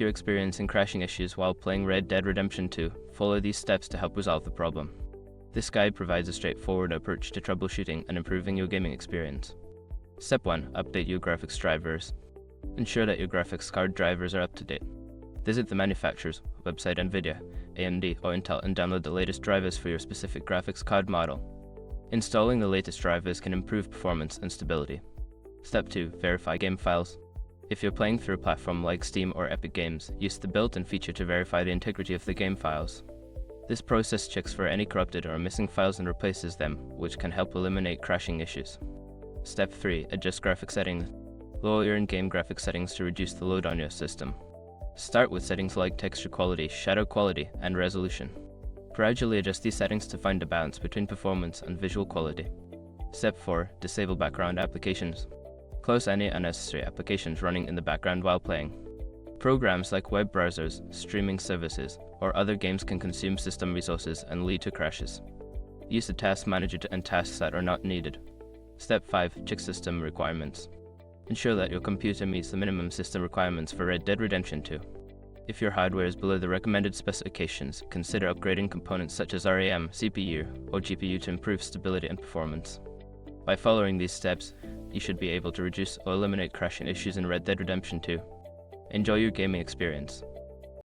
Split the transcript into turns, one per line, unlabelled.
If you're experiencing crashing issues while playing Red Dead Redemption 2, follow these steps to help resolve the problem. This guide provides a straightforward approach to troubleshooting and improving your gaming experience. Step 1. Update your graphics drivers. Ensure that your graphics card drivers are up to date. Visit the manufacturer's website, NVIDIA, AMD, or Intel, and download the latest drivers for your specific graphics card model. Installing the latest drivers can improve performance and stability. Step 2. Verify game files. If you're playing through a platform like Steam or Epic Games, use the built-in feature to verify the integrity of the game files. This process checks for any corrupted or missing files and replaces them, which can help eliminate crashing issues. Step 3. Adjust graphics settings. Lower your in-game graphics settings to reduce the load on your system. Start with settings like texture quality, shadow quality, and resolution. Gradually adjust these settings to find a balance between performance and visual quality. Step 4. Disable background applications. Close any unnecessary applications running in the background while playing. Programs like web browsers, streaming services, or other games can consume system resources and lead to crashes. Use the task manager to end tasks that are not needed. Step 5. Check system requirements. Ensure that your computer meets the minimum system requirements for Red Dead Redemption 2. If your hardware is below the recommended specifications, consider upgrading components such as RAM, CPU, or GPU to improve stability and performance. By following these steps, you should be able to reduce or eliminate crashing issues in Red Dead Redemption 2. Enjoy your gaming experience.